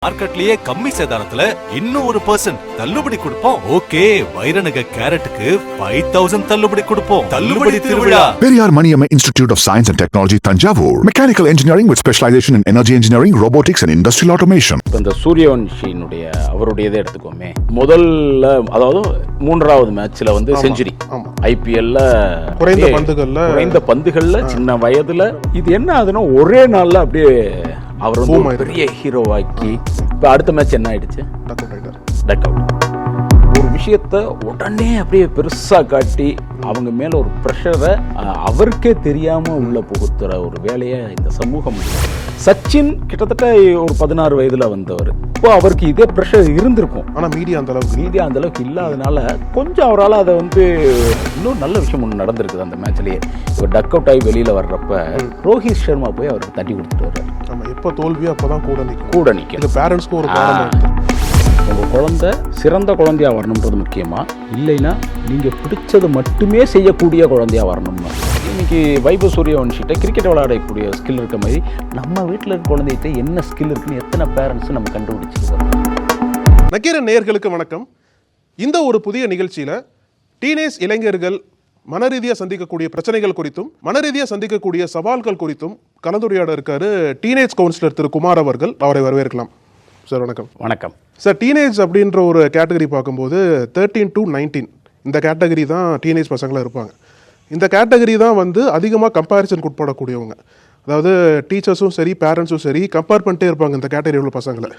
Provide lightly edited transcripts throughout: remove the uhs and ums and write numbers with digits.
மார்க்கெட்லயே கம்மி சேதாரத்துல இன்னும் 1% தள்ளுபடி கொடுப்போம். ஓகே, வைரநக கேரட்டுக்கு 5000 தள்ளுபடி கொடுப்போம். தள்ளுபடி திருவிழா. Periyar Maniamma Institute of Science and Technology, Tanjavur. Mechanical engineering with specialization in energy engineering, robotics and industrial automation. இந்த சூரியவன்ஷியினுடைய அவருடையதை எடுத்துக்கோமே, முதல்ல அதாவது 3வது மேட்ச்ல வந்து செஞ்சுரி, ஐபிஎல்ல குறைந்த பந்துகள்ல சின்ன வயதுல இது என்ன ஆகுதுன்னா ஒரே நாள்ல அப்படியே அவர் வந்து பெரிய ஹீரோவாக்கி. இப்போ அடுத்த மேட்ச் என்ன ஆயிடுச்சு, டக் அவுட். ஒரு விஷயத்த உடனே அப்படியே பெருசா காட்டி அவங்க மேல ஒரு ப்ரெஷரை அவருக்கே தெரியாம உள்ள புகுத்துற ஒரு வேலையை இந்த சமூகம். சச்சின் கிட்டத்தட்ட ஒரு 16 வயதுல வந்தவர். இப்போ அவருக்கு இதே ப்ரெஷர் இருந்திருக்கும், ஆனா மீடியா அந்த அளவுக்கு இல்லாதனால கொஞ்சம் அவரால் அதை வந்து இன்னும் நல்ல விஷயம் ஒன்று நடந்திருக்குது அந்த மேட்ச்லயே. இப்போ டக் அவுட் ஆகி வெளியில வர்றப்ப ரோஹித் சர்மா போய் அவருக்கு தட்டி கொடுத்துட்டு வர்றாரு. எப்போ தோல்வியோ அப்பதான் கூட நிற்கும். பேரண்ட்ஸ்க்கு ஒரு உங்கள் குழந்தை சிறந்த குழந்தையா வரணுன்றது முக்கியமா, இல்லைன்னா நீங்கள் பிடிச்சது மட்டுமே செய்யக்கூடிய குழந்தையா வரணும்னா. இன்னைக்கு வைபவ் சூரியவன்ஷிட்ட கிரிக்கெட் விளையாடக்கூடிய ஸ்கில் இருக்க மாதிரி நம்ம வீட்டில் இருக்க குழந்தைகிட்ட என்ன ஸ்கில் இருக்குன்னு எத்தனை பேரண்ட்ஸ் நம்ம கண்டுபிடிச்சிருக்கோம். நக்கீரன் நேயர்களுக்கு வணக்கம். இந்த ஒரு புதிய நிகழ்ச்சியில் டீனேஜ் இளைஞர்கள் மனரீதியாக சந்திக்கக்கூடிய பிரச்சனைகள் குறித்தும் மனரீதியாக சந்திக்கக்கூடிய சவால்கள் குறித்தும் கலந்துரையாட இருக்காரு டீனேஜ் கவுன்சிலர் திரு குமார் அவர்கள். அவரை வரவேற்கலாம் சார். வணக்கம். வணக்கம் சார். டீனேஜ் அப்படின்ற ஒரு கேட்டகரி பார்க்கும்போது 13 to 19 இந்த கேட்டகரி தான் டீனேஜ் பசங்களாக இருப்பாங்க. இந்த கேட்டகரி தான் வந்து அதிகமாக கம்பேரிசனுக்கு உட்படக்கூடியவங்க. அதாவது டீச்சர்ஸும் சரி பேரண்ட்ஸும் சரி கம்பேர் பண்ணிட்டே இருப்பாங்க இந்த கேட்டகரி உள்ள பசங்களை.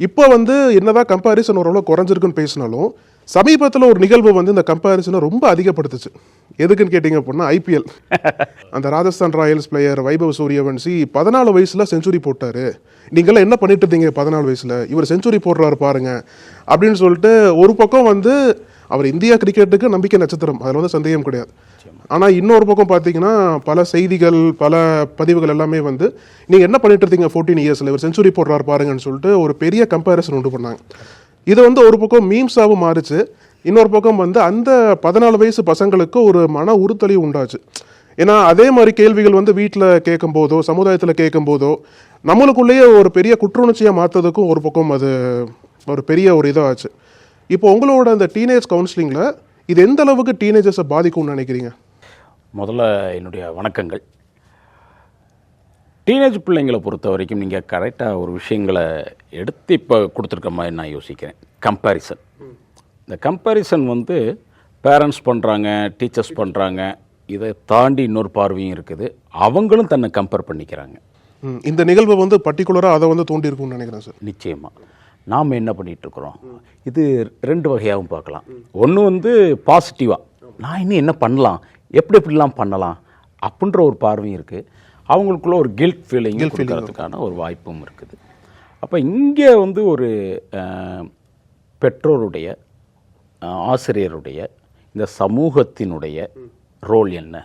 இப்போ வந்து என்னதான் கம்பேரிசன் ஓரளவு குறைஞ்சிருக்குன்னு பேசினாலும் சமீபத்தில் ஒரு நிகழ்வு வந்து இந்த கம்பேரிசனை ரொம்ப அதிகப்படுத்துச்சு. எதுக்குன்னு கேட்டிங்க அப்படின்னா ஐபிஎல். அந்த ராஜஸ்தான் ராயல்ஸ் பிளேயர் வைபவ் சூரியவன்ஷி 14 வயசுல செஞ்சுரி போட்டார். நீங்களாம் என்ன பண்ணிட்டு இருந்தீங்க 14 வயசுல, இவர் செஞ்சுரி போடுறாரு பாருங்க அப்படின்னு சொல்லிட்டு ஒரு பக்கம் வந்து அவர் இந்தியா கிரிக்கெட்டுக்கு நம்பிக்கை நட்சத்திரம், அதில் வந்து சந்தேகம் கிடையாது. ஆனால் இன்னொரு பக்கம் பார்த்தீங்கன்னா பல செய்திகள் பல பதிவுகள் எல்லாமே வந்து நீங்கள் என்ன பண்ணிட்டு இருந்தீங்க 14 இயர்ஸில் இவர் செஞ்சுரி போடுறாரு பாருங்கன்னு சொல்லிட்டு ஒரு பெரிய கம்பேரிசன் உண்டு பண்ணாங்க. இது வந்து ஒரு பக்கம் மீம்ஸாகவும் மாறுச்சு, இன்னொரு பக்கம் வந்து அந்த 14 வயசு பசங்களுக்கு ஒரு மன உறுத்தலி உண்டாச்சு. ஏன்னா அதே மாதிரி கேள்விகள் வந்து வீட்டில் கேட்கும் போதோ சமுதாயத்தில் கேட்கும் போதோ நம்மளுக்குள்ளேயே ஒரு பெரிய குற்றுணர்ச்சியாக மாற்றதுக்கும் ஒரு பக்கம் அது ஒரு பெரிய ஒரு இதாச்சு. இப்போ உங்களோட அந்த டீனேஜ் கவுன்சிலிங்கில் இது எந்த அளவுக்கு டீனேஜர்ஸை பாதிக்கும்னு நினைக்கிறீங்க? முதல்ல என்னுடைய வணக்கங்கள். டீனேஜ் பிள்ளைங்களை பொறுத்த வரைக்கும் நீங்கள் கரெக்டாக ஒரு விஷயங்களை எடுத்து இப்போ கொடுத்துருக்க மாதிரி நான் யோசிக்கிறேன். கம்பேரிசன், இந்த கம்பேரிசன் வந்து பேரண்ட்ஸ் பண்ணுறாங்க, டீச்சர்ஸ் பண்ணுறாங்க, இதை தாண்டி இன்னொரு பார்வையும் இருக்குது. அவங்களும் தன்னை கம்பேர் பண்ணிக்கிறாங்க. இந்த நிகழ்வு வந்து பர்டிகுலராக அதை வந்து தோண்டி இருக்கும்னு நினைக்கிறேன் சார். நிச்சயமாக நாம் என்ன பண்ணிகிட்ருக்குறோம், இது 2 வகையாகவும் பார்க்கலாம். ஒன்று வந்து பாசிட்டிவாக நான் இன்னும் என்ன பண்ணலாம், எப்படிலாம் பண்ணலாம் அப்படின்ற ஒரு பார்வையும் இருக்குது. அவங்களுக்குள்ள ஒரு கில்ட் ஃபீலிங் கொடுக்கறதுக்கான ஒரு வாய்ப்பும் இருக்குது. அப்போ இங்கே வந்து ஒரு பெற்றோருடைய ஆசிரியருடைய இந்த சமூகத்தினுடைய ரோல் என்ன,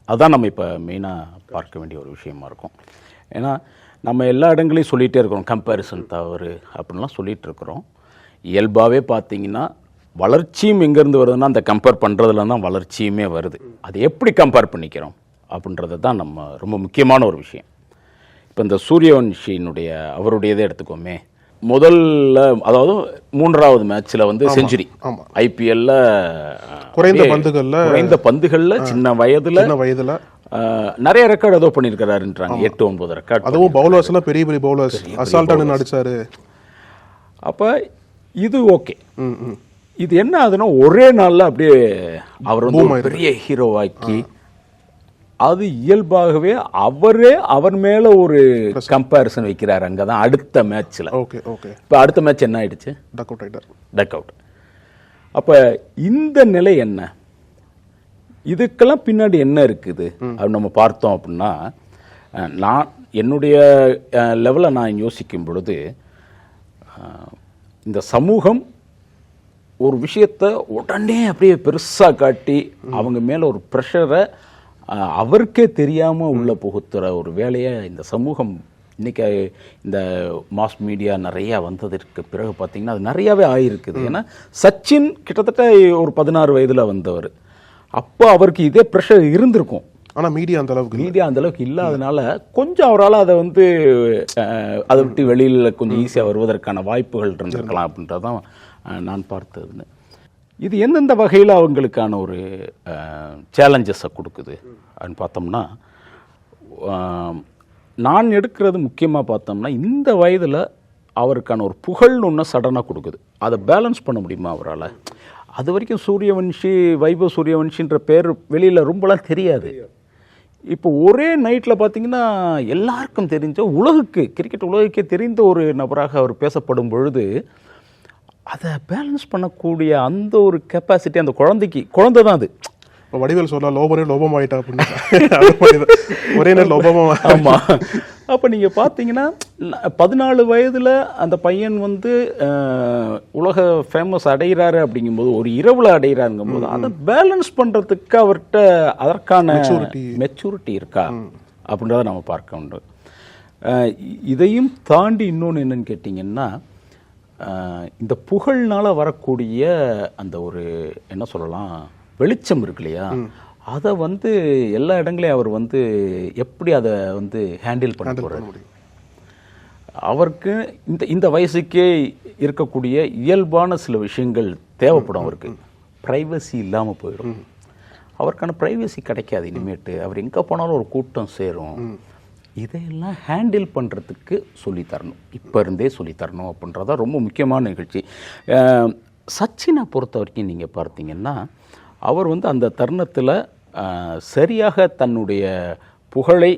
அதுதான் நம்ம இப்போ மெயினாக பார்க்க வேண்டிய ஒரு விஷயமா இருக்கும். ஏன்னா நம்ம எல்லா இடங்களையும் சொல்லிகிட்டே இருக்கிறோம் கம்பேரிசன் தவறு அப்படின்லாம் சொல்லிகிட்டு இருக்கிறோம். இயல்பாகவே பார்த்தீங்கன்னா வளர்ச்சியும் எங்கேருந்து வருதுன்னா அந்த கம்பேர் பண்ணுறதுல தான் வளர்ச்சியுமே வருது. அது எப்படி கம்பேர் பண்ணிக்கிறோம் அப்படின்றது தான் நம்ம ரொம்ப முக்கியமான ஒரு விஷயம். இப்போ இந்த சூரியவன்ஷியினுடைய அவருடையதை எடுத்துக்கோமே, முதல்ல அதாவது 3வது மேட்ச்ல வந்து செஞ்சுரி, ஐபிஎல்ல குறைந்த பந்துகள்ல சின்ன வயதுல நிறைய ரெக்கார்டு ஏதோ பண்ணியிருக்கிறாருன்றாங்க. 8-9 ரெக்கார்டு. அதுவும் பவுலர்ஸ் எல்லாம் பெரிய பெரிய பவுலர்ஸ் அசால்ட்டான அடிச்சாரு. அப்போ இது ஓகே. இது என்ன ஆகுதுன்னா ஒரே நாளில் அப்படியே அவர் வந்து பெரிய ஹீரோவாக்கி அது இயல்பாகவே அவர் மேல ஒரு கம்பேரிசன் வைக்கிறாரு. அங்கதான் அடுத்த மேட்ச்ல. இப்போ அடுத்த மேட்ச் என்ன ஆயிடுச்சு, டக் அவுட். அப்ப இந்த நிலை என்ன, இதுக்கெல்லாம் பின்னாடி என்ன இருக்குது அப்படின்னு நம்ம பார்த்தோம் அப்படின்னா, நான் என்னுடைய லெவலில் நான் யோசிக்கும் பொழுது இந்த சமூகம் ஒரு விஷயத்தை உடனே அப்படியே பெருசா காட்டி அவங்க மேல ஒரு ப்ரெஷரை அவருக்கே தெரியாமல் உள்ள புகுத்துற ஒரு வேலையை இந்த சமூகம் இன்றைக்கி இந்த மாஸ் மீடியா நிறையா வந்ததற்கு பிறகு பார்த்திங்கன்னா அது நிறையாவே ஆகிருக்குது. ஏன்னா சச்சின் கிட்டத்தட்ட ஒரு 16 வயதில் வந்தவர். அப்போ அவருக்கு இதே ப்ரெஷர் இருந்திருக்கும், ஆனால் மீடியா அந்த அளவுக்கு இல்லாதனால கொஞ்சம் அவரால் அதை வந்து அதை விட்டு வெளியில் கொஞ்சம் ஈஸியாக வருவதற்கான வாய்ப்புகள் இருந்திருக்கலாம் அப்படின்றதான் நான் பார்த்ததுன்னு. இது எந்தெந்த வகையில் அவங்களுக்கான ஒரு சேலஞ்சஸை கொடுக்குது அப்படின்னு பார்த்தோம்னா, நான் எடுக்கிறது முக்கியமாக பார்த்தோம்னா இந்த வயதில் அவருக்கான ஒரு புகழ்னு ஒன்று சடனாக கொடுக்குது. அதை பேலன்ஸ் பண்ண முடியுமா அவரால்? அது வரைக்கும் சூரியவன்ஷி, வைபவ் சூரியவன்ஷின்ற பேர் வெளியில் ரொம்பலாம் தெரியாது. இப்போ ஒரே நைட்டில் பார்த்தீங்கன்னா எல்லாருக்கும் தெரிஞ்ச கிரிக்கெட் உலகுக்கே தெரிந்த ஒரு நபராக அவர் பேசப்படும் பொழுது அதை பேலன்ஸ் பண்ணக்கூடிய அந்த ஒரு கெப்பாசிட்டி அந்த குழந்தை தான் அது. இப்போ வடிவேல் சொல்லலாம் லோபம் ஆகிட்டா அப்படின்னு, ஒரே நேரம் லோபமா. ஆமாம். அப்போ நீங்கள் பார்த்தீங்கன்னா 14 வயதில் அந்த பையன் வந்து உலக ஃபேமஸ் அடைகிறாரு அப்படிங்கும்போது, ஒரு இரவில் அடைகிறாருங்கும் போது அதை பேலன்ஸ் பண்ணுறதுக்கு அவர்கிட்ட அதற்கான மெச்சூரிட்டி இருக்கா அப்படின்றத நம்ம பார்க்க உண்டு. இதையும் தாண்டி இன்னொன்று என்னன்னு கேட்டிங்கன்னா, இந்த புகழ்னால் வரக்கூடிய அந்த ஒரு என்ன சொல்லலாம் வெளிச்சம் இருக்கு இல்லையா, அதை வந்து எல்லா இடங்களையும் அவர் வந்து எப்படி அதை வந்து ஹேண்டில் பண்ண போகிறார். அவருக்கு இந்த வயசுக்கே இருக்கக்கூடிய இயல்பான சில விஷயங்கள் தேவைப்படும். அவருக்கு ப்ரைவசி இல்லாமல் போயிடும். அவருக்கான ப்ரைவசி கிடைக்காது இனிமேட்டு. அவர் எங்கே போனாலும் ஒரு கூட்டம் சேரும். இதையெல்லாம் ஹேண்டில் பண்ணுறதுக்கு சொல்லித்தரணும், இப்போ இருந்தே சொல்லித்தரணும் அப்படின்றதான் ரொம்ப முக்கியமான நிகழ்ச்சி. சச்சினை பொறுத்த வரைக்கும் நீங்கள் பார்த்தீங்கன்னா, அவர் வந்து அந்த தருணத்தில் சரியாக தன்னுடைய புகழை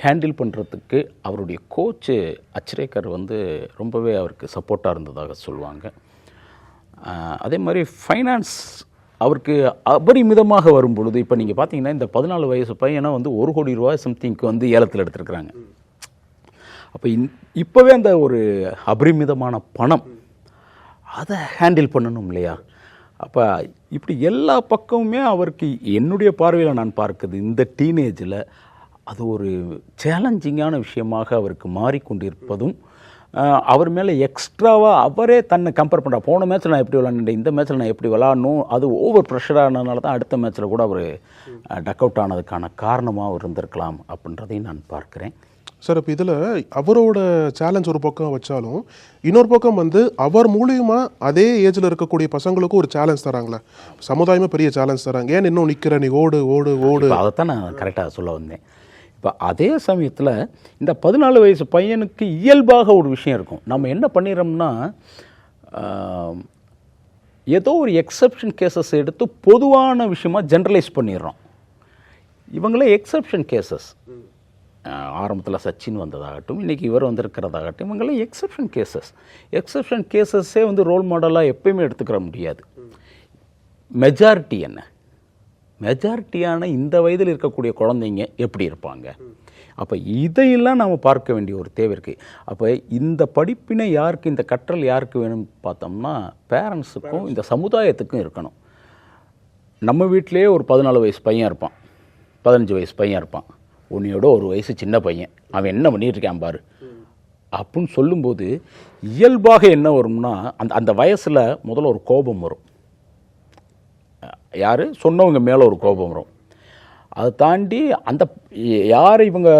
ஹேண்டில் பண்ணுறதுக்கு அவருடைய கோச்சு அச்ரேக்கர் வந்து ரொம்பவே அவருக்கு சப்போர்ட்டாக இருந்ததாக சொல்லுவாங்க. அதே மாதிரி ஃபைனான்ஸ் அவருக்கு அபரிமிதமாக வரும் பொழுது, இப்போ நீங்கள் பார்த்தீங்கன்னா இந்த 14 வயசு பையனை வந்து 1 கோடி ரூபாய் சம்திங்க்கு வந்து ஏலத்தில் எடுத்துருக்குறாங்க. அப்போ இப்போவே அந்த ஒரு அபரிமிதமான பணம் அதை ஹேண்டில் பண்ணணும் இல்லையா. அப்போ இப்படி எல்லா பக்கமுமே அவருக்கு என்னுடைய பார்வையில் நான் பார்க்குது இந்த டீனேஜில் அது ஒரு சேலஞ்சிங்கான விஷயமாக அவருக்கு மாறிக்கொண்டிருப்பதும், அவர் மேலே எக்ஸ்ட்ராவாக அவரே தன்னை கம்பேர் பண்ணுற, போன மேட்ச்சில் நான் எப்படி விளாண்டேன், இந்த மேட்ச்சில் நான் எப்படி விளாடணும், அது ஓவர் ப்ரெஷரானதுனால தான் அடுத்த மேட்ச்சில் கூட அவர் டக் அவுட் ஆனதுக்கான காரணமாக அவர் இருந்திருக்கலாம் அப்படின்றதையும் நான் பார்க்குறேன். சார், இப்போ இதில் அவரோட சேலஞ்ச் ஒரு பக்கம் வச்சாலும், இன்னொரு பக்கம் வந்து அவர் மூலியமா அதே ஏஜில் இருக்கக்கூடிய பசங்களுக்கும் ஒரு சேலஞ்ச் தராங்களே, சமுதாயமே பெரிய சேலஞ்ச் தராங்க. ஏன் இன்னும் நிற்கிற, நீ ஓடு ஓடு ஓடு. அதைத்தான் நான் கரெக்டாக சொல்ல வந்தேன். இப்போ அதே சமயத்தில் இந்த 14 வயசு பையனுக்கு இயல்பாக ஒரு விஷயம் இருக்கும். நம்ம என்ன பண்ணிடுறோம்னா, ஏதோ ஒரு எக்ஸப்ஷன் கேசஸ் எடுத்து பொதுவான விஷயமா ஜென்ரலைஸ் பண்ணிடுறோம். இவங்களே எக்ஸப்ஷன் கேசஸ். ஆரம்பத்தில் சச்சின் வந்ததாகட்டும், இன்றைக்கி இவர் வந்திருக்கிறதாகட்டும், இவங்களாம் எக்ஸப்ஷன் கேசஸ்ஸே வந்து ரோல் மாடலாக எப்பயுமே எடுத்துக்கிற முடியாது. மெஜாரிட்டி என்ன, மெஜாரிட்டியான இந்த வயதில் இருக்கக்கூடிய குழந்தைங்க எப்படி இருப்பாங்க? அப்போ இதையெல்லாம் நாம் பார்க்க வேண்டிய ஒரு தேவை இருக்குது. அப்போ இந்த படிப்பினை யாருக்கு, இந்த கற்றல் யாருக்கு வேணும்னு பார்த்தோம்னா, பேரண்ட்ஸுக்கும் இந்த சமுதாயத்துக்கும் இருக்கணும். நம்ம வீட்டிலேயே ஒரு 14 வயசு பையன் இருப்பான், 15 வயசு பையன் இருப்பான், உன்னையோட ஒரு வயசு சின்ன பையன், அவன் என்ன பண்ணிட்டு இருக்கான் பாரு அப்படின்னு சொல்லும்போது இயல்பாக என்ன வரும்னா, அந்த வயசில் முதல்ல ஒரு கோபம் வரும். யார் சொன்னவங்க மேலே ஒரு கோபம் வரும். அதை தாண்டி அந்த யார் இவங்க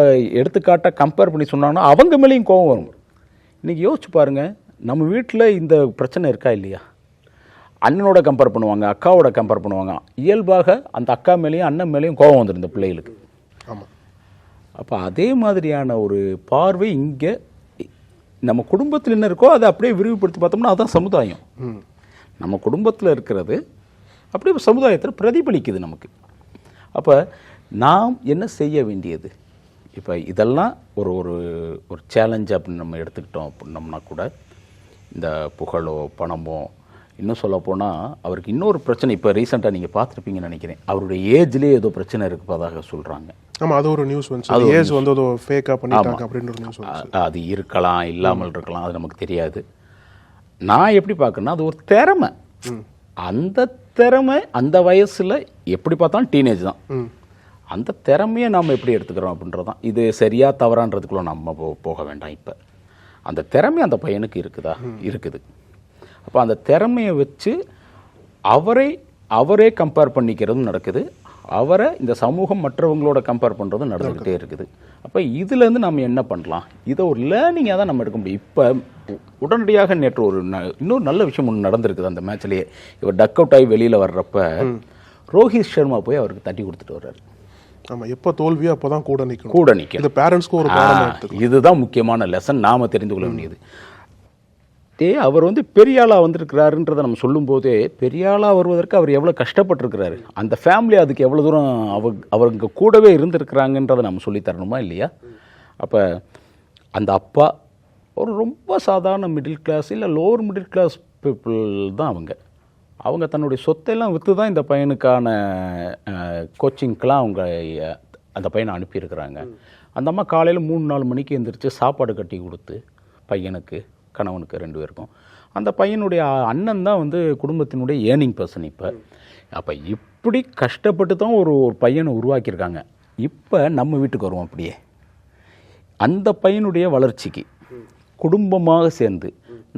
எடுத்துக்காட்ட கம்பேர் பண்ணி சொன்னாங்கன்னா அவங்க மேலேயும் கோபம் வரும். இன்றைக்கி யோசிச்சு பாருங்கள், நம்ம வீட்டில் இந்த பிரச்சனை இருக்கா இல்லையா? அண்ணனோட கம்பேர் பண்ணுவாங்க, அக்காவோட கம்பேர் பண்ணுவாங்க. இயல்பாக அந்த அக்கா மேலேயும் அண்ணன் மேலேயும் கோபம் வந்துடும் இந்த பிள்ளைகளுக்கு. ஆமாம். அப்போ அதே மாதிரியான ஒரு பார்வை இங்கே நம்ம குடும்பத்தில் என்ன இருக்கோ அதை அப்படியே விரிவுபடுத்தி பார்த்தோம்னா அதுதான் சமுதாயம். நம்ம குடும்பத்தில் இருக்கிறது அப்படியே சமுதாயத்தில் பிரதிபலிக்குது நமக்கு. அப்போ நாம் என்ன செய்ய வேண்டியது? இப்போ இதெல்லாம் ஒரு ஒரு ஒரு சேலஞ்ச் அப்படின்னு நம்ம எடுத்துக்கிட்டோம் அப்படின்னோம்னா கூட, இந்த புகழோ பணமோ, இன்னும் சொல்லப்போனால் அவருக்கு இன்னொரு பிரச்சனை இப்போ ரீசெண்டாக நீங்கள் பார்த்துருப்பீங்கன்னு நினைக்கிறேன், அவருடைய ஏஜ்லேயே ஏதோ பிரச்சனை இருப்பதாக சொல்கிறாங்க. ஆமாம், அது ஒரு நியூஸ் வந்து அது ஏஜ் வந்து ஏதோ ஃபேக்காக பண்ணிட்டாங்க அப்படின்னு ஒரு நியூஸ் வந்து. அது இருக்கலாம், இல்லாமல் இருக்கலாம், அது நமக்கு தெரியாது. நான் எப்படி பார்க்குறேன்னா, அது ஒரு திறமை. அந்த திறமை அந்த வயசில் எப்படி பார்த்தாலும் டீனேஜ் தான். அந்த திறமையை நாம் எப்படி எடுத்துக்கிறோம் அப்படின்றது தான். இது சரியா தவறான்றதுக்குள்ள நம்ம போக வேண்டாம். இப்போ அந்த திறமை அந்த பையனுக்கு இருக்குது. அப்போ அந்த திறமையை வச்சு அவரே கம்பேர் பண்ணிக்கிறதும் நடக்குது. அவரை இந்த சமூகம் மற்றவங்களோட கம்பேர் பண்ணுறது நடந்துக்கிட்டே இருக்குது. அப்போ இதுலேருந்து நம்ம என்ன பண்ணலாம், இதை ஒரு லேர்னிங்காக தான் நம்ம எடுக்க முடியும். இப்போ உடனடியாக நேற்று ஒரு இன்னொரு நல்ல விஷயம் ஒன்று நடந்திருக்குது அந்த மேட்ச்லேயே. இவர் டக் அவுட் ஆகி வெளியில் வர்றப்ப ரோஹித் சர்மா போய் அவருக்கு தட்டி கொடுத்துட்டு வர்றாரு. ஆமாம், எப்போ தோல்வியோ அப்போ தான் கூட நிற்கும். இது பேரண்ட்ஸ்க்கு ஒரு இதுதான் முக்கியமான லெசன் நாம் தெரிந்து கொள்ள வேண்டியது. அவர் வந்து பெரிய ஆளாக வந்திருக்கிறாருன்றதை நம்ம சொல்லும்போதே பெரிய ஆளாக வருவதற்கு அவர் எவ்வளோ கஷ்டப்பட்டிருக்கிறாரு, அந்த ஃபேமிலி அதுக்கு எவ்வளோ தூரம் அவங்க கூடவே இருந்திருக்கிறாங்கன்றதை நம்ம சொல்லித்தரணுமா இல்லையா? அப்போ அந்த அப்பா ஒரு ரொம்ப சாதாரண மிடில் கிளாஸ் இல்லை லோவர் மிடில் கிளாஸ் பீப்புள் தான் அவங்க தன்னுடைய சொத்தையெல்லாம் விற்று தான் இந்த பையனுக்கான கோச்சிங்க்கெலாம் அவங்க அந்த பையனை அனுப்பியிருக்கிறாங்க. அந்த அம்மா காலையில் 3-4 மணிக்கு எழுந்திரிச்சு சாப்பாடு கட்டி கொடுத்து பையனுக்கு கணவனுக்கு 2 பேருக்கும். அந்த பையனுடைய அண்ணன் தான் வந்து குடும்பத்தினுடைய ஏர்னிங் பர்சன். அப்போ இப்படி கஷ்டப்பட்டு தான் ஒரு பையனை உருவாக்கியிருக்காங்க. இப்போ நம்ம வீட்டுக்கு வருவோம். அப்படியே அந்த பையனுடைய வளர்ச்சிக்கு குடும்பமாக சேர்ந்து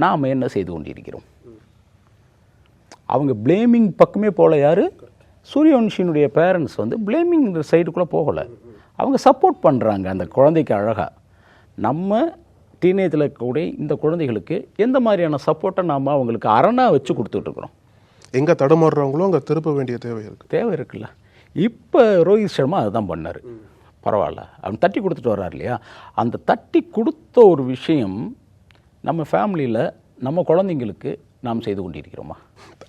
நாம் என்ன செய்து கொண்டிருக்கிறோம்? அவங்க பிளேமிங் பக்கமே போகல. யார்? சூரியவன்ஷியினுடைய பேரண்ட்ஸ் வந்து பிளேமிங் சைடுக்குள்ளே போகலை. அவங்க சப்போர்ட் பண்ணுறாங்க அந்த குழந்தைக்கு அழகாக. நம்ம டீனேஜில் கூட இந்த குழந்தைகளுக்கு எந்த மாதிரியான சப்போர்ட்டை நாம் அவங்களுக்கு அரணாக வச்சு கொடுத்துட்ருக்குறோம்? எங்கே தடுமாறுறவங்களோ அங்கே திருப்ப வேண்டிய தேவை இருக்குல்ல. இப்போ ரோஹித் சர்மா அதுதான் பண்ணார். பரவாயில்ல, அவன் தட்டி கொடுத்துட்டு வர்றார் இல்லையா? அந்த தட்டி கொடுத்த ஒரு விஷயம் நம்ம ஃபேமிலியில் நம்ம குழந்தைங்களுக்கு நாம் செய்து கொண்டிருக்கிறோமா?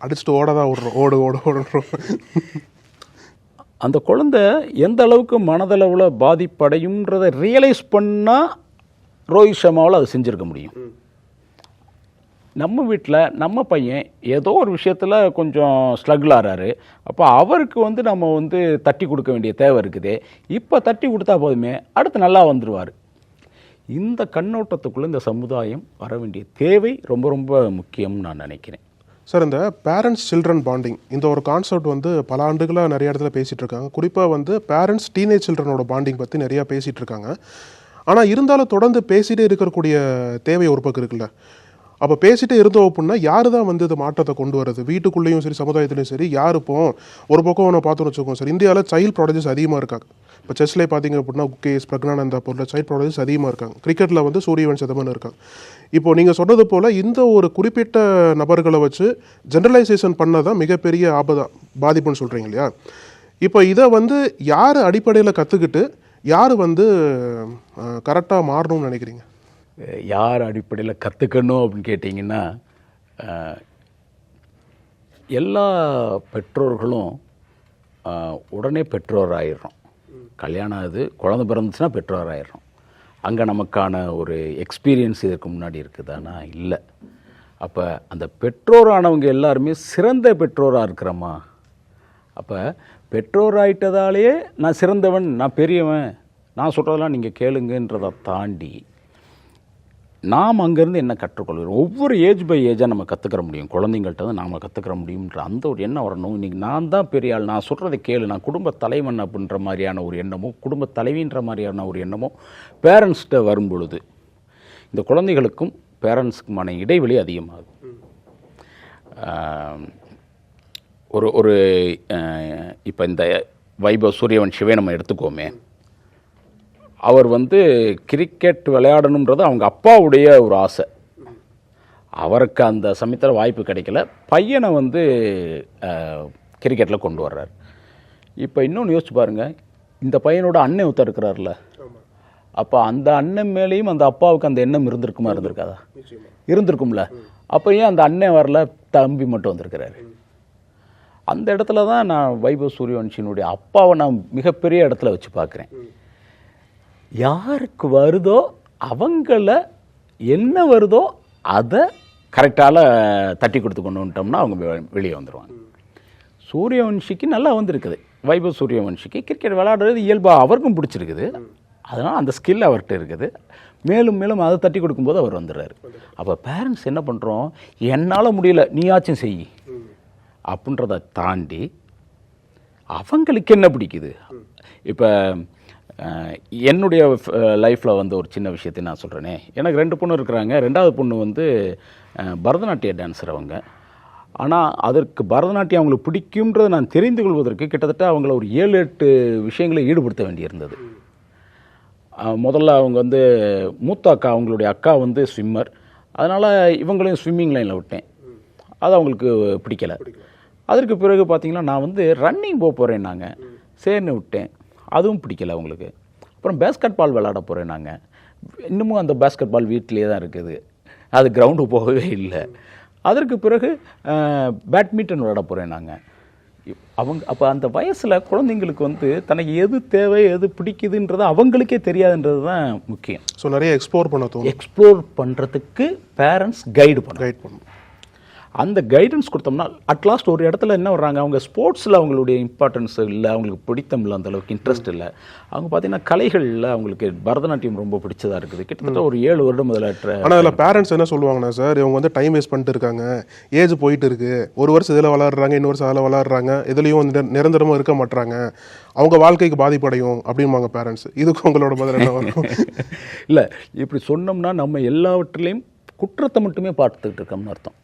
அடிச்சுட்டு ஓடதான் ஓடுறோம். அந்த குழந்தை எந்த அளவுக்கு மனதளவில் பாதிப்படையும்ன்றதை ரியலைஸ் பண்ணால் ரோஹித் சர்மாவில் அதை செஞ்சுருக்க முடியும். நம்ம வீட்டில் நம்ம பையன் ஏதோ ஒரு விஷயத்தில் கொஞ்சம் ஸ்ட்ரகிள் ஆகிறாரு. அப்போ அவருக்கு வந்து நம்ம வந்து தட்டி கொடுக்க வேண்டிய தேவை இருக்குது. இப்போ தட்டி கொடுத்தா போதுமே, அடுத்து நல்லா வந்துடுவார். இந்த கண்ணோட்டத்துக்குள்ளே இந்த சமுதாயம் வர வேண்டிய தேவை ரொம்ப ரொம்ப முக்கியம்னு நான் நினைக்கிறேன். சார், இந்த பேரண்ட்ஸ் சில்ட்ரன் பாண்டிங் இந்த ஒரு கான்செப்ட் வந்து பல ஆண்டுகளாக நிறைய இடத்துல பேசிகிட்டு இருக்காங்க. குறிப்பாக வந்து பேரண்ட்ஸ் டீனேஜ் சில்ட்ரனோட பாண்டிங் பற்றி நிறையா பேசிகிட்டு இருக்காங்க. ஆனால் இருந்தாலும் தொடர்ந்து பேசிகிட்டே இருக்கக்கூடிய தேவை ஒரு பக்கம் இருக்குல்ல. அப்போ பேசிகிட்டே இருந்தோம் அப்படின்னா யார் தான் வந்து இந்த மாற்றத்தை கொண்டு வரது? வீட்டுக்குள்ளேயும் சரி சமுதாயத்துலையும் சரி யார்? இப்போ ஒரு பக்கம் ஒன்று பார்த்தோன்னு வச்சுக்கோங்க சார், இந்தியாவில் சைல்டு ப்ராடஜஸ் அதிகமாக இருக்காங்க. இப்போ செஸ்லேயே பார்த்தீங்க அப்படின்னா குகேஷ், பிரக்னானந்தா போன்ற சைல்டு ப்ராடஜஸ் அதிகமாக இருக்காங்க. கிரிக்கெட்டில் வந்து சூரியவன்ஷ் சதமன் இருக்காங்க. இப்போ நீங்கள் சொன்னது போல் இந்த ஒரு குறிப்பிட்ட நபர்களை வச்சு ஜென்ரலைசேஷன் பண்ணதான் மிகப்பெரிய பாதிப்புன்னு சொல்கிறீங்க இல்லையா? இப்போ இதை வந்து யார் அடிப்படையில் கற்றுக்கிட்டு யார் வந்து கரெக்டாக மாறணும்னு நினைக்கிறீங்க? யார் அடிப்படையில் கற்றுக்கணும் அப்படின்னு கேட்டிங்கன்னா, எல்லா பெற்றோர்களும் உடனே பெற்றோர் ஆயிடுறோம். கல்யாணம் ஆகுது, குழந்தை பிறந்துச்சுன்னா பெற்றோர் ஆயிடுறோம். அங்கே நமக்கான ஒரு எக்ஸ்பீரியன்ஸ் இதுக்கு முன்னாடி இருக்குதானா? இல்லை. அப்போ அந்த பெற்றோரானவங்க எல்லாருமே சிறந்த பெற்றோராக இருக்கிறோமா? அப்போ பெற்றோர் ஆகிட்டதாலேயே நான் சிறந்தவன், நான் பெரியவன், நான் சொல்கிறதெல்லாம் நீங்கள் கேளுங்கன்றதை தாண்டி நாம் அங்கேருந்து என்ன கற்றுக்கொள்கிறோம்? ஒவ்வொரு ஏஜ் பை ஏஜாக நம்ம கற்றுக்கிற முடியும். குழந்தைங்கள்ட்ட தான் நாம் கற்றுக்கிற முடியுன்ற அந்த ஒரு எண்ணம் வரணும். இன்றைக்கி நான் தான் பெரிய ஆள், நான் சொல்கிறதை கேளு, நான் குடும்ப தலைவன் அப்படின்ற மாதிரியான ஒரு எண்ணமோ, குடும்ப தலைவின்ற மாதிரியான ஒரு எண்ணமோ பேரண்ட்ஸ்கிட்ட வரும் பொழுது இந்த குழந்தைகளுக்கும் பேரண்ட்ஸுக்குமான இடைவெளி அதிகமாகும். ஒரு இப்போ இந்த வைபவ் சூரியவன்ஷிவே நம்ம எடுத்துக்கோமே, அவர் வந்து கிரிக்கெட் விளையாடணுன்றது அவங்க அப்பாவுடைய ஒரு ஆசை. அவருக்கு அந்த சமயத்தில் வாய்ப்பு கிடைக்கல. பையனை வந்து கிரிக்கெட்டில் கொண்டு வர்றார். இப்போ இன்னொன்று யோசிச்சு பாருங்கள், இந்த பையனோட அண்ணன் ஒருத்தர் இருக்கிறார்ல, அப்போ அந்த அண்ணன் மேலேயும் அந்த அப்பாவுக்கு அந்த எண்ணம் இருந்திருக்காதா? இருந்திருக்கும்ல. அப்போ ஏன் அந்த அண்ணன் வரல, தம்பி மட்டும் வந்திருக்கிறாரு? அந்த இடத்துல தான் நான் வைபவ் சூரியவன்ஷியினுடைய அப்பாவை நான் மிகப்பெரிய இடத்துல வச்சு பார்க்குறேன். யாருக்கு வருதோ அவங்கள என்ன வருதோ அதை கரெக்டால தட்டி கொடுத்து கொண்டு வந்துட்டோம்னா அவங்க வெளியே வந்துடுவாங்க. சூரியவன்ஷிக்கு நல்லா வந்திருக்குது. வைபவ் சூரியவன்ஷிக்கு கிரிக்கெட் விளையாடுறது இயல்பாக அவருக்கும் பிடிச்சிருக்குது. அதனால் அந்த ஸ்கில் அவர்கிட்ட இருக்குது. மேலும் மேலும் அதை தட்டி கொடுக்கும்போது அவர் வந்துடுறாரு. அப்போ பேரண்ட்ஸ் என்ன பண்ணுறோம், என்னால் முடியல நீயாச்சும் செய் அப்படின்றத தாண்டி அவங்களுக்கு என்ன பிடிக்குது. இப்போ என்னுடைய லைஃப்பில் வந்து ஒரு சின்ன விஷயத்தை நான் சொல்கிறேனே, எனக்கு 2 பொண்ணு இருக்கிறாங்க. 2வது பொண்ணு வந்து பரதநாட்டிய டான்ஸர். ஆனால் அதற்கு பரதநாட்டியம் அவங்களுக்கு பிடிக்கும்ன்றதை நான் தெரிந்து கொள்வதற்கு கிட்டத்தட்ட அவங்கள ஒரு 7-8 விஷயங்களை ஈடுபடுத்த வேண்டியிருந்தது. முதல்ல அவங்க வந்து மூத்த அக்கா, அவங்களுடைய அக்கா வந்து ஸ்விம்மர், அதனால் இவங்களையும் ஸ்விம்மிங் லைனில் விட்டேன். அது அவங்களுக்கு பிடிக்கலை. அதற்கு பிறகு பார்த்திங்கன்னா நான் வந்து ரன்னிங் போக போகிறேன், நாங்கள் சேர்னு விட்டேன், அதுவும் பிடிக்கலை அவங்களுக்கு. அப்புறம் பேஸ்கெட் பால் விளையாட போகிறேன், நாங்கள் இன்னமும் அந்த பேஸ்கெட் பால் வீட்டிலே தான் இருக்குது, அது கிரவுண்டு போகவே இல்லை. அதற்கு பிறகு பேட்மிண்டன் விளையாட போகிறேன் நாங்கள். அப்போ அந்த வயசில் குழந்தைங்களுக்கு வந்து தனக்கு எது தேவை எது பிடிக்குதுன்றது அவங்களுக்கே தெரியாதுன்றது தான் முக்கியம். ஸோ நிறைய எக்ஸ்ப்ளோர் பண்ணுறதுக்கு பேரண்ட்ஸ் கைடு பண்ணணும். அந்த கைடன்ஸ் கொடுத்தோம்னா அட்லாஸ்ட் ஒரு இடத்துல என்ன வர்றாங்க, அவங்க ஸ்போர்ட்ஸில் அவங்களுடைய இம்பார்ட்டன்ஸ் இல்லை, அவங்களுக்கு பிடித்தம் இல்லை, அந்தளவுக்கு இன்ட்ரெஸ்ட் இல்லை. அவங்க பார்த்தீங்கன்னா கலைகளில் அவங்களுக்கு பரதநாட்டியம் ரொம்ப பிடிச்சதாக இருக்குது. கிட்டத்தட்ட ஒரு 7 வருடம் முதல்ல. ஆனால் அதில் பேரண்ட்ஸ் என்ன சொல்லுவாங்கன்னா, சார் இவங்க வந்து டைம் வேஸ்ட் பண்ணிட்டு இருக்காங்க, ஏஜ் போயிட்டு இருக்கு, ஒரு வருஷம் இதில் விளாட்றாங்க, இன்னொரு வருஷம் அதில் விளாட்றாங்க, இதுலேயும் வந்து நிரந்தரமாக இருக்க மாட்டாங்க, அவங்க வாழ்க்கைக்கு பாதிப்படையும் அப்படின்பாங்க பேரண்ட்ஸ். இதுக்கு உங்களோட பதில் என்ன வரும்? இல்லை, இப்படி சொன்னோம்னா நம்ம எல்லாவற்றிலையும் குற்றத்தை மட்டுமே பார்த்துக்கிட்டு இருக்கோம்னு அர்த்தம்.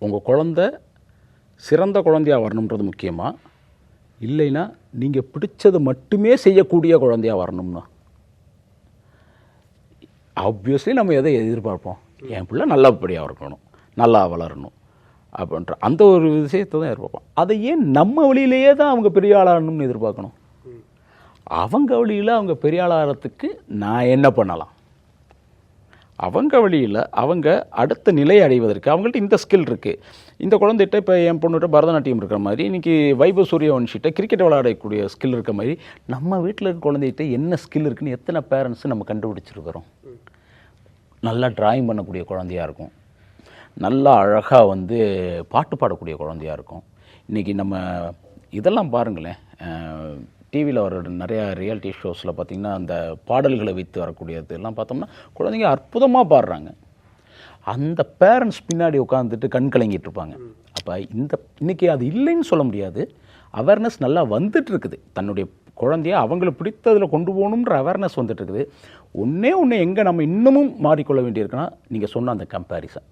உங்கள் குழந்தை சிறந்த குழந்தையாக வரணுன்றது முக்கியமா, இல்லைன்னா நீங்கள் பிடிச்சதை மட்டுமே செய்யக்கூடிய குழந்தையாக வரணும்னா? ஆப்வியஸ்லி நம்ம எதை எதிர்பார்ப்போம், என் பிள்ளை நல்லபடியாக இருக்கணும், நல்லா வளரணும் அப்படின்ற அந்த ஒரு விஷயத்தை தான் எதிர்பார்ப்போம். அதை ஏன் நம்ம வழியிலேயே தான் அவங்க பெரிய ஆளாகணும்னு எதிர்பார்க்கணும்? அவங்க வழியில் அவங்க பெரிய ஆளாகிறதுக்கு நான் என்ன பண்ணலாம்? அவங்க வழியில் அவங்க அடுத்த நிலையை அடைவதற்கு அவங்கள்ட்ட இந்த ஸ்கில் இருக்குது. இந்த குழந்தைகிட்ட இப்போ என் பொண்ணுகிட்ட பரதநாட்டியம் இருக்கிற மாதிரி, இன்றைக்கி வைபவ் சூரியவன்ஷிட்ட கிரிக்கெட் விளையாடக்கூடிய ஸ்கில் இருக்க மாதிரி, நம்ம வீட்டில் இருக்க குழந்தைகிட்ட என்ன ஸ்கில் இருக்குன்னு எத்தனை பேரண்ட்ஸு நம்ம கண்டுபிடிச்சிருக்கிறோம். நல்லா ட்ராயிங் பண்ணக்கூடிய குழந்தையாக இருக்கும், நல்லா அழகாக வந்து பாட்டு பாடக்கூடிய குழந்தையாக இருக்கும். இன்றைக்கி நம்ம இதெல்லாம் பாருங்களேன், டிவியில் வர நிறையா ரியாலிட்டி ஷோஸில் பார்த்திங்கன்னா அந்த பாடல்களை வைத்து வரக்கூடியது எல்லாம் பார்த்தோம்னா குழந்தைங்க அற்புதமாக பாடுறாங்க. அந்த பேரண்ட்ஸ் பின்னாடி உட்காந்துட்டு கண் கலங்கிட்டு இருப்பாங்க. அப்போ இன்றைக்கி அது இல்லைன்னு சொல்ல முடியாது, அவேர்னஸ் நல்லா வந்துட்டு இருக்குது. தன்னுடைய குழந்தைய அவங்களுக்கு பிடித்ததில் கொண்டு போகணுன்ற அவேர்னஸ் வந்துட்டு இருக்குது. ஒன்றே எங்கே நம்ம இன்னமும் மாறிக்கொள்ள வேண்டியிருக்குன்னா, நீங்கள் சொன்ன அந்த கம்பேரிசன்.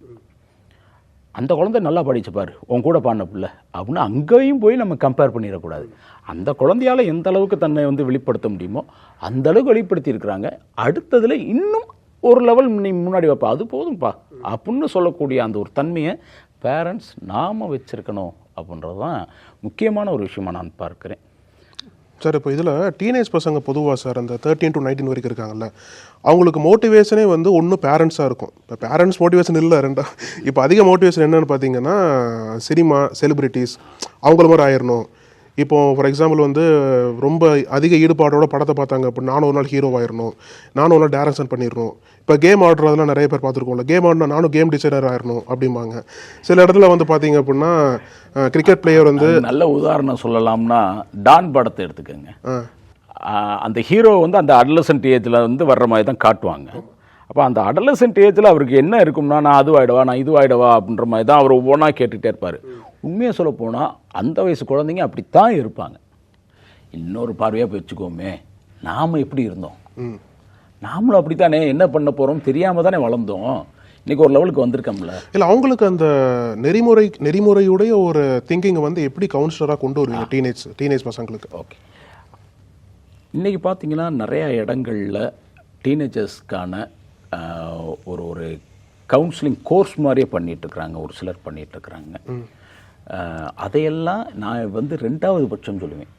அந்த குழந்தை நல்லா படிச்சு பாரு, உன் கூட பாடின பிள்ளை அப்படின்னு அங்கேயும் போய் நம்ம கம்பேர் பண்ணிடக்கூடாது. அந்த குழந்தையால் எந்த அளவுக்கு தன்னை வந்து வெளிப்படுத்த முடியுமோ அந்த அளவுக்கு வெளிப்படுத்தியிருக்கிறாங்க, அடுத்ததில் இன்னும் ஒரு லெவல் நீ முன்னாடி வைப்பா, அது போதும்ப்பா அப்படின்னு சொல்லக்கூடிய அந்த ஒரு தன்மையை பேரண்ட்ஸ் நாம் வச்சுருக்கணும் அப்படின்றது தான் முக்கியமான ஒரு விஷயமாக நான் பார்க்குறேன். சார் இப்போ இதில் டீனேஜ் பசங்க பொதுவாக சார் அந்த 13 to 19 வரைக்கும் இருக்காங்கல்ல, அவங்களுக்கு மோட்டிவேஷனே வந்து ஒன்றும் பேரண்ட்ஸாக இருக்கும். இப்போ பேரண்ட்ஸ் மோட்டிவேஷன் இல்லை, இப்போ அதிக மோட்டிவேஷன் என்னென்னு பார்த்தீங்கன்னா சினிமா, செலிப்ரிட்டிஸ், அவங்கள மாதிரி ஆயிடணும். இப்போ ஃபார் எக்ஸாம்பிள் வந்து ரொம்ப அதிக ஈடுபாடோட படத்தை பார்த்தாங்க, இப்போ நானும் ஒரு நாள் ஹீரோ ஆயிடணும், நானும் ஒரு நாள் டேரக்ஷன் பண்ணிடணும். இப்போ கேம் ஆடுறதுலாம் நிறைய பேர் பார்த்துருக்கோம்ல, கேம் ஆடினா நானும் கேம் டிசைனர் ஆயிடணும் அப்படிம்பாங்க. சில இடத்துல வந்து பார்த்தீங்க அப்படின்னா கிரிக்கெட் பிளேயர் வந்து நல்ல உதாரணம் சொல்லலாம்னா டான் படத்தை எடுத்துக்கோங்க. அந்த ஹீரோ வந்து அந்த அடலசன்ட் ஏஜில் வந்து வர்ற மாதிரி தான் காட்டுவாங்க. அப்போ அந்த அடலசன்ட் ஏஜில் அவருக்கு என்ன இருக்கும்னா, நான் அதுவாயிடவா, நான் இதுவாயிடவா அப்படின்ற மாதிரி தான் அவர் ஒவ்வொன்றா கேட்டுகிட்டே இருப்பார். உண்மையை சொல்ல போனால் அந்த வயசு குழந்தைங்க அப்படித்தான் இருப்பாங்க. இன்னொரு பார்வையாக போய் வச்சுக்கோமே, நாம் எப்படி இருந்தோம், நாமளும் அப்படி தானே, என்ன பண்ண போகிறோம் தெரியாமல் தானே வளர்ந்தோம், இன்றைக்கி ஒரு லெவலுக்கு வந்திருக்கோம்ல. இல்லை, அவங்களுக்கு அந்த நெறிமுறையுடைய ஒரு திங்கிங்கை வந்து எப்படி கவுன்சிலராக கொண்டு வருவீங்க டீனேஜ் பசங்களுக்கு? ஓகே, இன்றைக்கி பார்த்தீங்கன்னா நிறையா இடங்களில் டீனேஜர்ஸ்க்கான ஒரு கவுன்சிலிங் கோர்ஸ் மாதிரியே பண்ணிகிட்ருக்குறாங்க, ஒரு சிலர் பண்ணிகிட்ருக்குறாங்க. அதையெல்லாம் நான் வந்து 2வது பட்சம் சொல்லுவேன்.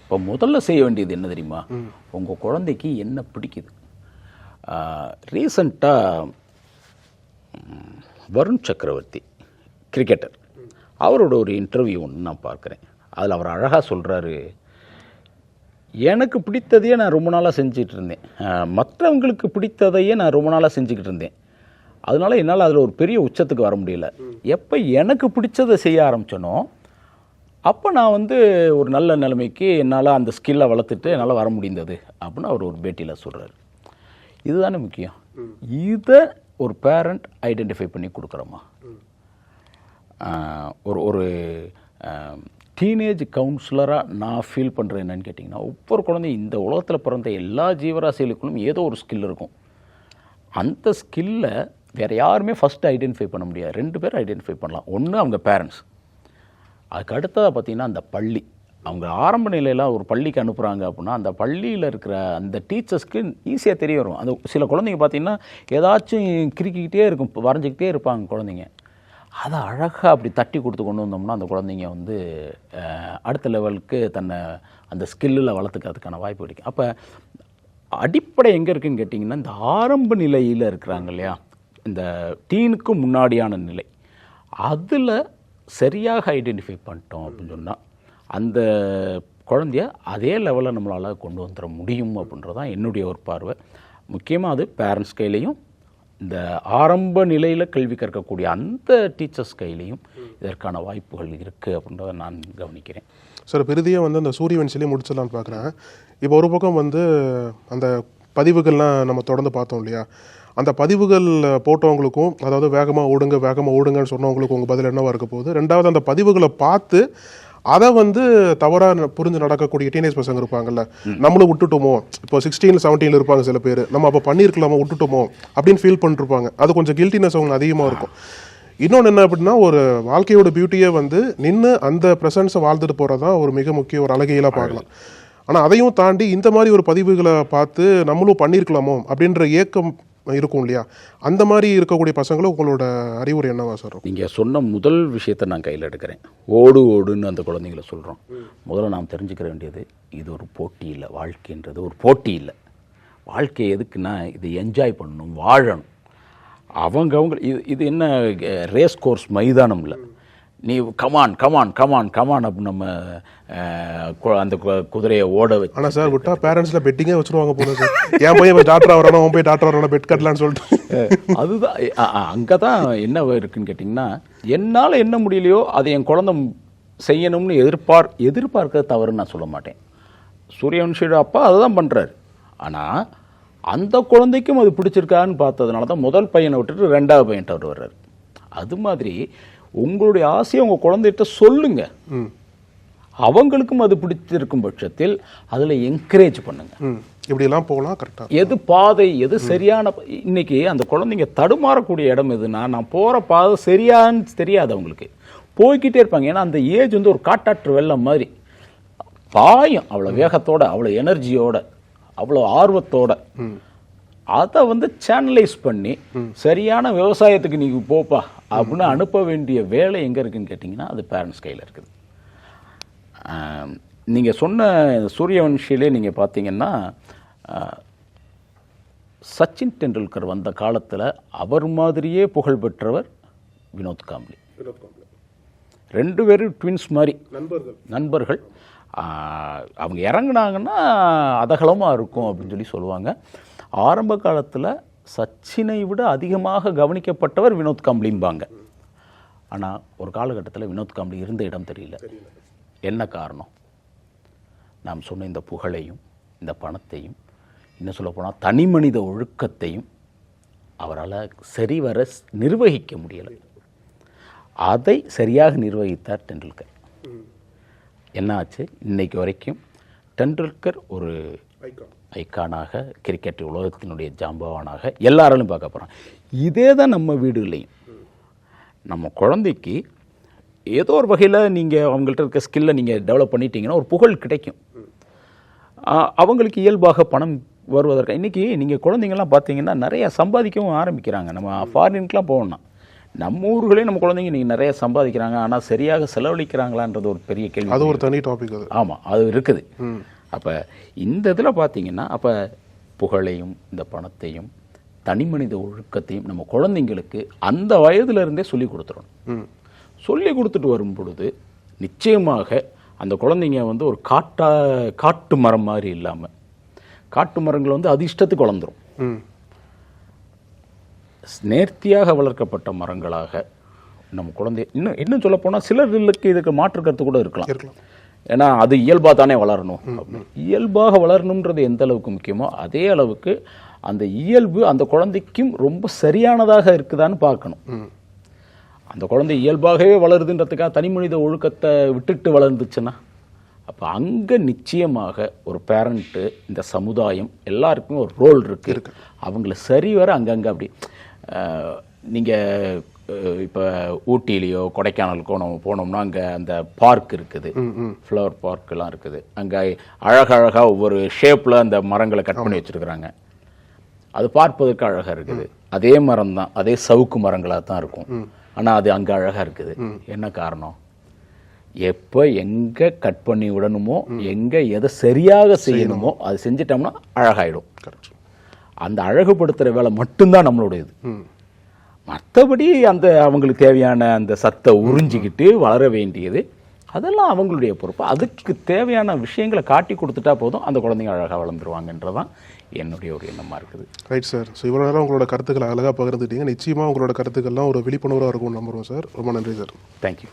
இப்போ முதல்ல செய்ய வேண்டியது என்ன தெரியுமா, உங்கள் குழந்தைக்கு என்ன பிடிக்குது. ரீசண்டாக வருண் சக்கரவர்த்தி கிரிக்கெட்டர், அவரோட ஒரு இன்டர்வியூ ஒன்று நான் பார்க்குறேன். அதில் அவர் அழகாக சொல்கிறாரு, எனக்கு பிடித்ததையே நான் ரொம்ப நாளாக செஞ்சுட்டு இருந்தேன், மற்றவங்களுக்கு பிடித்ததையே நான் ரொம்ப நாளாக செஞ்சுக்கிட்டு இருந்தேன், அதனால என்னால் அதில் ஒரு பெரிய உச்சத்துக்கு வர முடியல. எப்போ எனக்கு பிடிச்சதை செய்ய ஆரம்பித்தனோ அப்போ நான் வந்து ஒரு நல்ல நிலைமைக்கு என்னால் அந்த ஸ்கில்லை வளர்த்துட்டு என்னால் வர முடிந்தது அப்படின்னு அவர் ஒரு பேட்டியில் சொல்கிறார். இதுதானே முக்கியம். இதை ஒரு பேரண்ட் ஐடென்டிஃபை பண்ணி கொடுக்குறோமா? ஒரு டீனேஜ் கவுன்சிலராக நான் ஃபீல் பண்ணுறது என்னன்னு கேட்டிங்கன்னா, ஒவ்வொரு குழந்தையும் இந்த உலகத்தில் பிறந்த எல்லா ஜீவராசிகளுக்கும் ஏதோ ஒரு ஸ்கில் இருக்கும். அந்த ஸ்கில்லை வேறு யாருமே ஃபஸ்ட்டு ஐடென்டிஃபை பண்ண முடியாது. 2 பேர் ஐடென்டிஃபை பண்ணலாம். ஒன்று அவங்க பேரண்ட்ஸ், அதுக்கு அடுத்ததாக பார்த்திங்கன்னா அந்த பள்ளி. அவங்க ஆரம்ப நிலையில் ஒரு பள்ளிக்கு அனுப்புகிறாங்க அப்படின்னா அந்த பள்ளியில் இருக்கிற அந்த டீச்சர்ஸ்க்கு ஈஸியாக தெரிய வரும். அந்த சில குழந்தைங்க பார்த்திங்கன்னா ஏதாச்சும் கிறுக்கிக்கிட்டே இருக்கும், வரைஞ்சிக்கிட்டே இருப்பாங்க குழந்தைங்க. அதை அழகாக அப்படி தட்டி கொடுத்து கொண்டு வந்தோம்னா அந்த குழந்தைங்க வந்து அடுத்த லெவலுக்கு தன்னை அந்த ஸ்கில்லில் வளர்த்துக்கிறதுக்கான வாய்ப்பு கிடைக்கும். அப்போ அடிப்படை எங்கே இருக்குதுன்னு கேட்டிங்கன்னா இந்த ஆரம்ப நிலையில் இருக்கிறாங்க இல்லையா, இந்த டீனுக்கு முன்னாடியான நிலை, அதில் சரியாக ஐடென்டிஃபை பண்ணிட்டோம் அப்படின்னு சொன்னால் அந்த குழந்தைய அதே லெவலில் நம்மளால் கொண்டு வந்துட முடியும் அப்படின்றது தான் என்னுடைய ஒரு பார்வை. முக்கியமாக அது பேரண்ட்ஸ் கையிலையும் இந்த ஆரம்ப நிலையில் கல்வி கற்கக்கூடிய அந்த டீச்சர்ஸ் கையிலையும் இதற்கான வாய்ப்புகள் இருக்குது அப்படின்றத நான் கவனிக்கிறேன். சார் இறுதியாக வந்து அந்த சூரியவன்சிலே முடிச்சிடலான்னு பார்க்குறேன். இப்போ ஒரு பக்கம் வந்து அந்த பதிவுகள்லாம் நம்ம தொடர்ந்து பார்த்தோம் இல்லையா, அந்த பதிவுகள் போட்டவங்களுக்கும், அதாவது வேகமாக ஓடுங்கன்னு சொன்னவங்களுக்கும் உங்கள் பதில் என்னவாக இருக்க போகுது. ரெண்டாவது அந்த பதிவுகளை பார்த்து அதை வந்து தவறாக புரிஞ்சு நடக்கக்கூடிய டீனேஜ் பசங்க இருப்பாங்கல்ல, நம்மளும் விட்டுட்டோமோ, இப்போ 16, 17 இருப்பாங்க சில பேர், நம்ம அப்போ பண்ணியிருக்கலாமா விட்டுட்டோமோ அப்படின்னு ஃபீல் பண்ணிருப்பாங்க. அது கொஞ்சம் கில்ட்டினஸ் அவங்க அதிகமாக இருக்கும். இன்னொன்று என்ன அப்படின்னா, ஒரு வாழ்க்கையோட பியூட்டியே வந்து நின்று அந்த ப்ரெசன்ஸை வாழ்ந்துட்டு போகிறதான் ஒரு மிக முக்கிய ஒரு அழகையெல்லாம் பார்க்கலாம். ஆனால் அதையும் தாண்டி இந்த மாதிரி ஒரு பதிவுகளை பார்த்து நம்மளும் பண்ணியிருக்கலாமோ அப்படின்ற ஏக்கம் இருக்கும் இல்லையா, அந்த மாதிரி இருக்கக்கூடிய பசங்களும் உங்களோட அறிவுரை என்னவா சார்? நீங்கள் சொன்ன முதல் விஷயத்தை நான் கையில் எடுக்கிறேன். ஓடுன்னு அந்த குழந்தைங்களை சொல்கிறோம். முதல்ல நாம் தெரிஞ்சுக்கிற வேண்டியது, இது ஒரு போட்டி இல்லை. வாழ்க்கைன்றது ஒரு போட்டி இல்லை. வாழ்க்கை எதுக்குன்னா இது என்ஜாய் பண்ணணும், வாழணும். அவங்க இது என்ன ரேஸ் கோர்ஸ் மைதானம் இல்லை. நீ கமான் அப்படின்னு நம்ம அந்த குதிரையை ஓட வச்சு. ஆனால் சார் விட்டா பேரண்ட்ஸில் பெட்டிங்கே வச்சுருவாங்க போல சார். என் பையன் டாக்டர் ஆகிறானோ, அவன் போய் டாக்டர் ஆகிறானோ, பெட் கட்டலான்னு சொல்லிட்டு. அதுதான் அங்கே தான் என்ன இருக்குன்னு கேட்டிங்கன்னா, என்னால் என்ன முடியலையோ அதை என் குழந்தை செய்யணும்னு எதிர்பார்க்க தவறுன்னு நான் சொல்ல மாட்டேன். சூரியவன்ஷியோட அப்பா அதை தான் பண்ணுறாரு. ஆனால் அந்த குழந்தைக்கும் அது பிடிச்சிருக்கான்னு பார்த்ததுனால தான் முதல் பையனை விட்டுட்டு 2வது பையன்ட்ட அவர் வர்றாரு. அது மாதிரி உங்களுடைய ஆசையை உங்கள் குழந்தைகிட்ட சொல்லுங்க. அவங்களுக்கும் அது பிடிச்சிருக்கும் பட்சத்தில் அதில் என்கரேஜ் பண்ணுங்க. இப்படியெல்லாம் போகலாம் கரெக்டாக. எது பாதை, எது சரியான. இன்னைக்கு அந்த குழந்தைங்க தடுமாறக்கூடிய இடம் எதுனா, நான் போகிற பாதை சரியான்னு தெரியாது அவங்களுக்கு, போய்கிட்டே இருப்பாங்க. ஏன்னா அந்த ஏஜ் வந்து ஒரு காட்டாற்று வெள்ளம் மாதிரி பாயும், அவ்வளோ வேகத்தோட, அவ்வளோ எனர்ஜியோட, அவ்வளோ ஆர்வத்தோட. அதை வந்து சேனலைஸ் பண்ணி சரியான விவசாயத்துக்கு நீங்கள் போப்பா அப்படின்னு அனுப்ப வேண்டிய வேலை எங்கே இருக்குன்னு கேட்டிங்கன்னா அது பேரண்ட்ஸ் கையில் இருக்குது. நீங்கள் சொன்ன சூரியவன்ஷியிலே நீங்கள் பார்த்தீங்கன்னா சச்சின் டெண்டுல்கர் வந்த காலத்தில் அவர் மாதிரியே புகழ் பெற்றவர் வினோத் காம்ப்ளி. 2 பேரும் ட்வின்ஸ் மாதிரி நண்பர்கள். அவங்க இறங்குனாங்கன்னா அதகலமாக இருக்கும் அப்படின்னு சொல்லி சொல்லுவாங்க. ஆரம்ப காலத்தில் சச்சினை விட அதிகமாக கவனிக்கப்பட்டவர் வினோத் காம்ப்ளிம்பாங்க. ஆனால் ஒரு காலகட்டத்தில் வினோத் காம்ப்ளி இருந்த இடம் தெரியல. என்ன காரணம்? நாம் சொன்ன இந்த புகழையும் இந்த பணத்தையும், இன்னும் சொல்லப்போனால் தனி மனித ஒழுக்கத்தையும் அவரால் சரிவர நிர்வகிக்க முடியலை. அதை சரியாக நிர்வகித்தார் டெண்டுல்கர். என்ன ஆச்சு? இன்னைக்கு வரைக்கும் டெண்டுல்கர் ஒரு ஐக்கானாக, கிரிக்கெட் உலகத்தினுடைய ஜாம்பவானாக எல்லாராலும் பார்க்க போகிறான். இதே தான் நம்ம வீடுகளையும். நம்ம குழந்தைக்கு ஏதோ ஒரு வகையில் நீங்கள் அவங்கள்ட்ட இருக்க ஸ்கில்லை நீங்கள் டெவலப் பண்ணிட்டீங்கன்னா ஒரு புகழ் கிடைக்கும். அவங்களுக்கு இயல்பாக பணம் வருவதற்கு இன்றைக்கி நீங்கள் குழந்தைங்கள்லாம் பார்த்தீங்கன்னா நிறையா சம்பாதிக்கவும் ஆரம்பிக்கிறாங்க. நம்ம ஃபாரினுக்கெலாம் போகணும்னா நம்ம ஊர்களே நம்ம குழந்தைங்க நீங்கள் நிறைய சம்பாதிக்கிறாங்க. ஆனால் சரியாக செலவழிக்கிறாங்களான்றது ஒரு பெரிய கேள்வி. அது ஒரு தனி டாபிக். அது ஆமாம், அது இருக்குது. அப்போ இந்த இதில் பார்த்தீங்கன்னா அப்போ புகழையும் இந்த பணத்தையும் தனி மனித ஒழுக்கத்தையும் நம்ம குழந்தைங்களுக்கு அந்த வயதுலேருந்தே சொல்லி கொடுத்துடணும். சொல்லி கொடுத்துட்டு வரும் பொழுது நிச்சயமாக அந்த குழந்தைங்க வந்து ஒரு காட்டு மரம் மாதிரி இல்லாமல், காட்டு மரங்கள் வந்து அது இஷ்டத்துக்கு வளர்ந்துடும். நேர்த்தியாக வளர்க்கப்பட்ட மரங்களாக நம்ம குழந்தை இன்னும் சொல்ல போனால் சிலர்களுக்கு இதுக்கு மாற்று கருத்து கூட இருக்கலாம். ஏன்னா அது இயல்பாக தானே வளரணும். இயல்பாக வளரணுன்றது எந்த அளவுக்கு முக்கியமோ அதே அளவுக்கு அந்த இயல்பு அந்த குழந்தைக்கும் ரொம்ப சரியானதாக இருக்குதான்னு பார்க்கணும். அந்த குழந்தை இயல்பாகவே வளருதுன்றதுக்காக தனி மனித ஒழுக்கத்தை விட்டுட்டு வளர்ந்துச்சுன்னா அப்போ அங்கே நிச்சயமாக ஒரு பேரண்ட்டு, இந்த சமுதாயம் எல்லாருக்குமே ஒரு ரோல் இருக்குது. அவங்கள சரிவர அங்கங்கே அப்படி நீங்கள் இப்போ ஊட்டிலேயோ கொடைக்கானலுக்கோ நம்ம போனோம்னா அங்கே அந்த பார்க் இருக்குது, ஃப்ளவர் பார்க்கெல்லாம் இருக்குது. அங்கே அழகழகாக ஒவ்வொரு ஷேப்பில் அந்த மரங்களை கட் பண்ணி வச்சுருக்குறாங்க. அது பார்ப்பதற்கு அழகாக இருக்குது. அதே மரம் தான், அதே சவுக்கு மரங்களாக தான் இருக்கும். ஆனால் அது அங்கே அழகாக இருக்குது. என்ன காரணம்? எப்போ எங்கே கட் பண்ணி விடணுமோ, எங்கே எதை சரியாக செய்யணுமோ அது செஞ்சிட்டோம்னா அழகாயிடும். அந்த அழகுபடுத்துகிற வேலை மட்டும்தான் நம்மளுடையது. மற்றபடி அந்த அவங்களுக்கு தேவையான அந்த சத்தை உறிஞ்சிக்கிட்டு வளர வேண்டியது அதெல்லாம் அவங்களுடைய பொறுப்பு. அதுக்கு தேவையான விஷயங்களை காட்டி கொடுத்துட்டா போதும், அந்த குழந்தைங்க அழகாக வளர்ந்துருவாங்கன்றதான் என்னுடைய ஒரு எண்ணமாக இருக்குது. Right sir. ஸோ இவ்வளோ நேரம் உங்களோட கருத்துக்களை அழகாக பகிர்ந்துட்டீங்க. நிச்சயமாக உங்களோட கருத்துக்கள்லாம் ஒரு விழிப்புணர்வாக இருக்கும்னு நம்புகிறோம் சார். ரொம்ப நன்றி சார். தேங்க்யூ.